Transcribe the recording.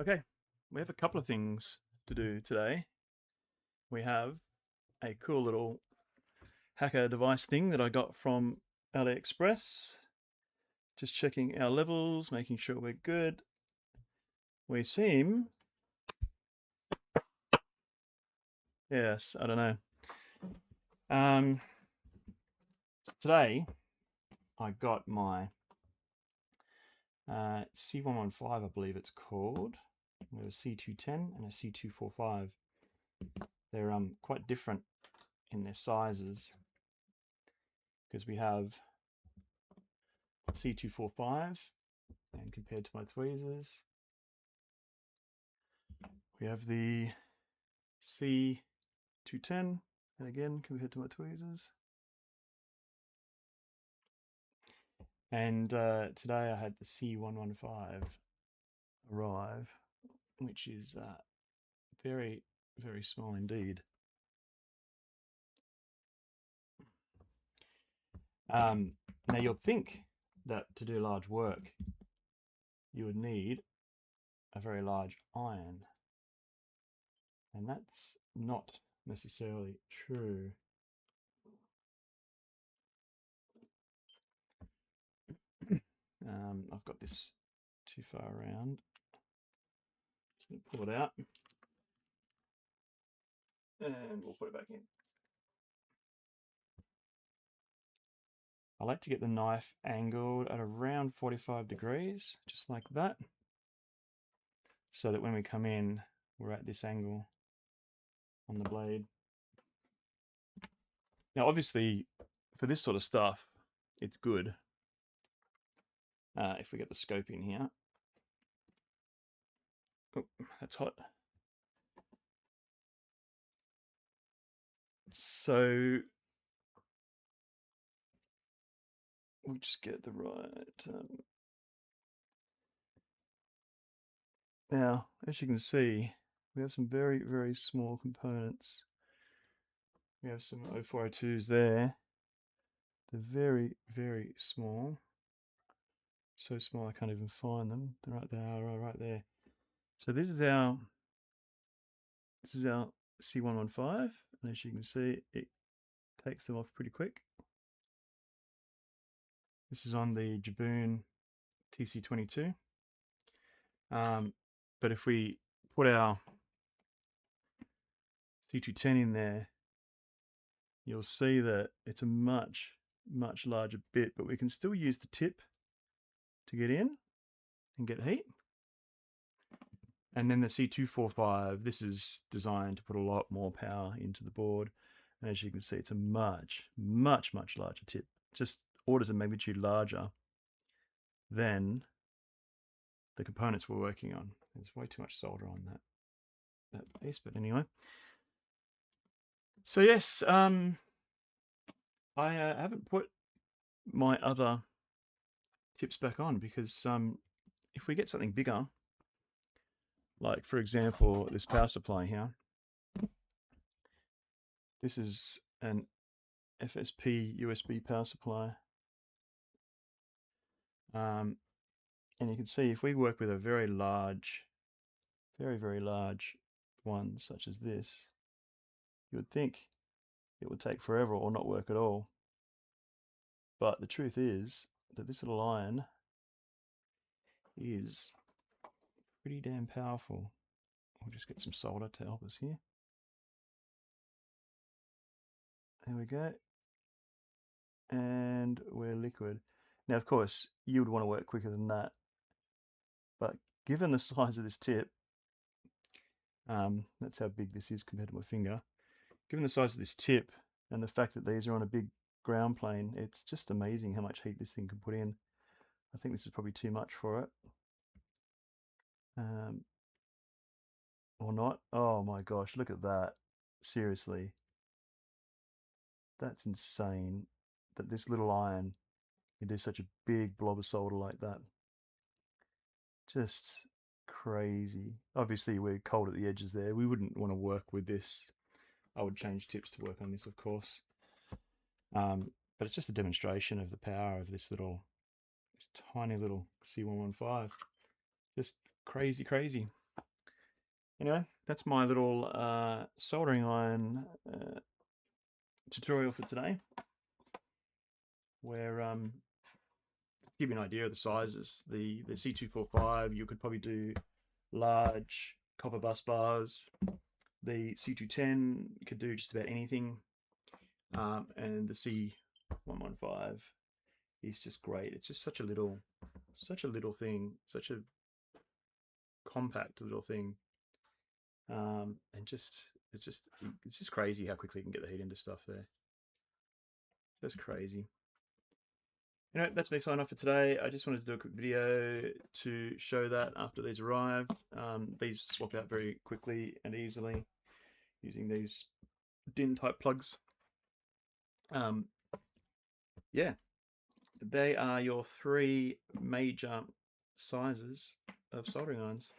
Okay, we have a couple of things to do today. We have a cool little hacker device thing that I got from AliExpress. Just checking our levels, making sure we're good. We seem, yes, I don't know. Today I got my C115, I believe it's called. We have a C210 and a C245. They're quite different in their sizes because we have C245 and compared to my tweezers we have the C210 and again compared to my tweezers. And today I had the C115 arrive, which is very, very small indeed. Now you'll think that to do large work you would need a very large iron, and that's not necessarily true. I've got this too far around. Just going to pull it out and we'll put it back in. I like to get the knife angled at around 45 degrees, just like that, so that when we come in, we're at this angle on the blade. Now, obviously, for this sort of stuff, it's good if we get the scope in here. Oh, that's hot. So we'll just get the right. Now, as you can see, we have some very, very small components. We have some 0402s there. They're very, very small. So small I can't even find them. They're right there, right there. So this is our C115, and as you can see, it takes them off pretty quick. This is on the Jaboon TC22. But if we put our C210 in there, you'll see that it's a much, much larger bit, but we can still use the tip to get in and get heat. And then the C245, this is designed to put a lot more power into the board. And as you can see, it's a much, much, much larger tip, just orders of magnitude larger than the components we're working on. There's way too much solder on that piece, but anyway. So yes, I haven't put my other tips back on because if we get something bigger, like for example this power supply here, this is an FSP USB power supply, and you can see if we work with a very large, very, very large one such as this, you would think it would take forever or not work at all. But the truth is that this little iron is pretty damn powerful. We'll just get some solder to help us here. There we go. And we're liquid. Now, of course, you would want to work quicker than that. But given the size of this tip, that's how big this is compared to my finger. Given the size of this tip and the fact that these are on a big ground plane, it's just amazing how much heat this thing can put in. I think this is probably too much for it. Or not. Oh my gosh, look at that. Seriously. That's insane that this little iron can do such a big blob of solder like that. Just crazy. Obviously, we're cold at the edges there. We wouldn't want to work with this. I would change tips to work on this, of course. But it's just a demonstration of the power of this tiny little C115. Just crazy, crazy. Anyway, that's my little soldering iron tutorial for today, where give you an idea of the sizes. The C245, you could probably do large copper bus bars. The C210, you could do just about anything. And the C115 is just great. It's just such a little thing, such a compact little thing. And it's just crazy how quickly you can get the heat into stuff there. Just crazy. That's me signing off for today. I just wanted to do a quick video to show that after these arrived. These swap out very quickly and easily using these DIN type plugs. Yeah, they are your 3 major sizes of soldering irons.